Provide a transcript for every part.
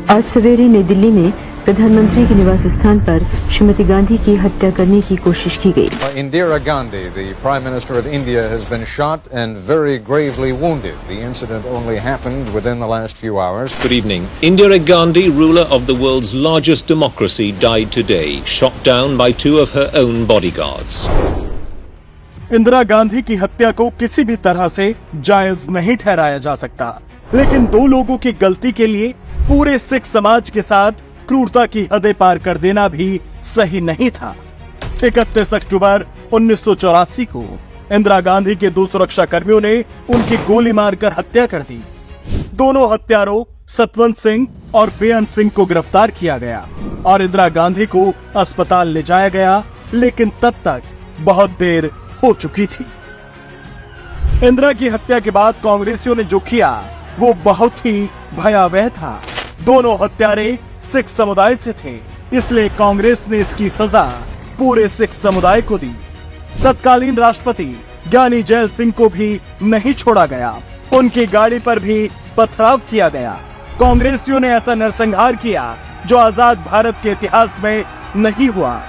आज सवेरे नई दिल्ली में प्रधानमंत्री के निवास स्थान पर श्रीमती गांधी की हत्या करने की कोशिश की गई। Indira Gandhi, the Prime Minister of India, has been shot and very gravely wounded. The incident only happened within the last few hours. Good evening. Indira Gandhi, ruler of the world's largest democracy, died today, shot down by two of her own bodyguards. Indira Gandhi की हत्या को किसी भी तरह से जायज नहीं ठहराया जा सकता, लेकिन दो लोगों की गलती के लिए पूरे सिख समाज के साथ क्रूरता की हदें पार कर देना भी सही नहीं था। 31 अक्टूबर 1984 को इंदिरा गांधी के दो सुरक्षा कर्मियों ने उनकी गोली मारकर हत्या कर दी। दोनों हत्यारों सतवंत सिंह और बेअंत सिंह को गिरफ्तार किया गया और इंदिरा गांधी को अस्पताल ले जाया गया, लेकिन तब तक बहुत देर हो चुकी थी। इंदिरा की हत्या के बाद कांग्रेसियों ने जो किया वो बहुत ही भयावह था। दोनों हत्यारे सिख समुदाय से थे, इसलिए कांग्रेस ने इसकी सजा पूरे सिख समुदाय को दी। तत्कालीन राष्ट्रपति ज्ञानी जैल सिंह को भी नहीं छोड़ा गया, उनकी गाड़ी पर भी पथराव किया गया। कांग्रेसियों ने ऐसा नरसंहार किया जो आजाद भारत के इतिहास में नहीं हुआ।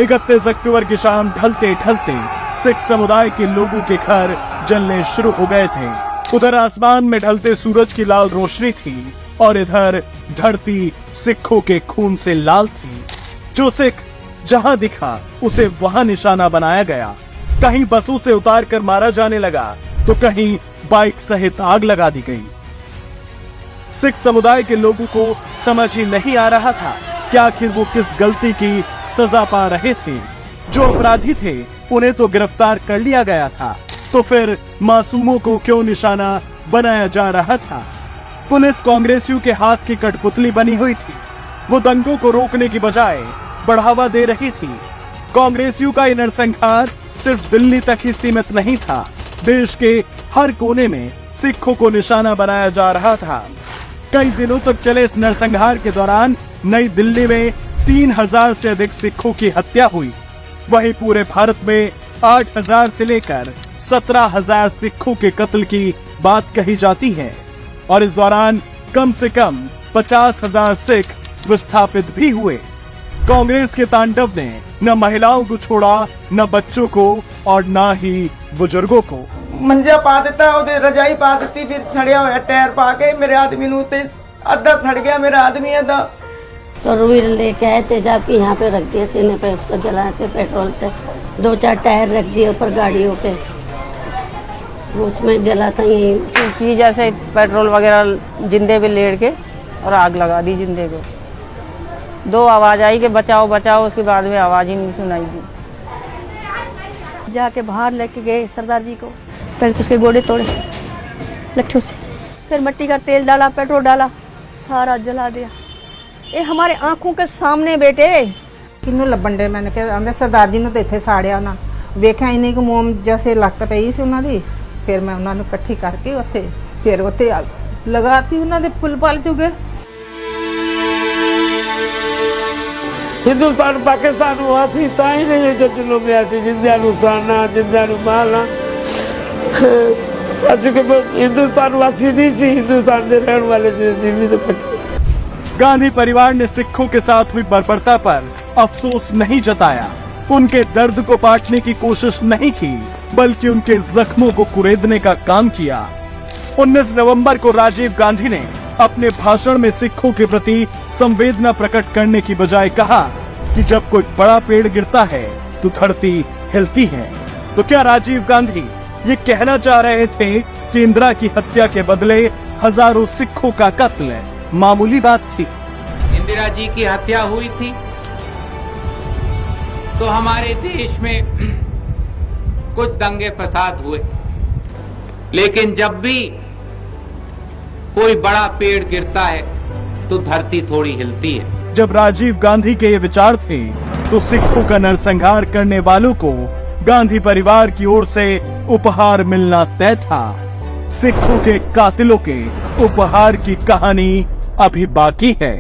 31 अक्टूबर की शाम ढलते ढलते सिख समुदाय के लोगों के घर जलने शुरू हो गए थे। उधर आसमान में ढलते सूरज की लाल रोशनी थी और इधर धरती सिखों के खून से लाल थी। जो सिख जहां दिखा उसे वहां निशाना बनाया गया। कहीं बसों से उतार कर मारा जाने लगा तो कहीं बाइक सहित आग लगा दी गई। सिख समुदाय के लोगों को समझ ही नहीं आ रहा था कि आखिर वो किस गलती की सजा पा रहे थे। जो अपराधी थे उन्हें तो गिरफ्तार कर लिया गया था, तो फिर मासूमों को क्यों निशाना बनाया जा रहा था। पुलिस कांग्रेसियों के हाथ की कठपुतली बनी हुई थी। वो दंगों को रोकने की बजाय बढ़ावा दे रही थी। कांग्रेसियों का नरसंहार सिर्फ दिल्ली तक ही सीमित नहीं था, देश के हर कोने में सिखों को निशाना बनाया जा रहा था। कई दिनों तक चले इस नरसंहार के दौरान नई दिल्ली में 3000 से अधिक सिखों की हत्या हुई। वहीं पूरे भारत में 8000 से लेकर 17000 सिखों के कत्ल की बात कही जाती है और इस दौरान कम से कम 50,000 सिख विस्थापित भी हुए। कांग्रेस के तांडव ने न महिलाओं को छोड़ा, न बच्चों को और न ही बुजुर्गों को। मंजा पा देता, रजाई पा देती, फिर सड़िया हुआ टायर पा के मेरे आदमी नू अद्धा सड़ गया मेरा आदमी अद्धा। तो रुई लेके आए तेजाब की यहाँ पे रख दिए सीने पे, उसको जला के पेट्रोल से 2-4 टायर रख दिए ऊपर गाड़ियों पे, उसमें जला था। यही चीज ऐसे पेट्रोल वगैरह जिंदे पे लेड़ के और आग लगा दी जिंदे को। 2 आवाज आई कि बचाओ बचाओ, उसके बाद में आवाज ही नहीं सुनाई दी। जाके बाहर लेके गए सरदार जी को, पहले तो उसके गोड़े तोड़े लट्ठों से, फिर मिट्टी का तेल डाला, पेट्रोल डाला, सारा जला दिया। ये हमारे आंखों के सामने बेटे किन्नू लब्बन डे। मैंने कहा सरदार जी ने तो इत्थे साड़िया ना वेख्या इन्हीं को मोम जैसे लत पई सी उन्हां दी। फिर मैं उन्होंने इकट्ठी करके उत्थे फिर उत्थे लगाती उन्होंने फुल पल चुके। हिंदुस्तान पाकिस्तान वासी ताई नहीं जो दिलों में आती जिंदा नुसाना जिंदा मालना अच्छे के हिंदुस्तान वासी नहीं सी, हिंदुस्तान के रहने वाले सी तो गांधी परिवार ने सिखों के साथ हुई बर्बरता पर अफसोस नहीं जताया, उनके दर्द को बांटने की कोशिश नहीं की, बल्कि उनके जख्मों को कुरेदने का काम किया। 19 नवंबर को राजीव गांधी ने अपने भाषण में सिखों के प्रति संवेदना प्रकट करने की बजाय कहा कि जब कोई बड़ा पेड़ गिरता है तो धरती हिलती है। तो क्या राजीव गांधी ये कहना चाह रहे थे कि इंदिरा की हत्या के बदले हजारों सिखों का कत्ल मामूली बात थी? इंदिरा जी की हत्या हुई थी तो हमारे देश में कुछ दंगे फसाद हुए, लेकिन जब भी कोई बड़ा पेड़ गिरता है तो धरती थोड़ी हिलती है। जब राजीव गांधी के ये विचार थे तो सिखों का नरसंहार करने वालों को गांधी परिवार की ओर से उपहार मिलना तय था। सिखों के कातिलों के उपहार की कहानी अभी बाकी है।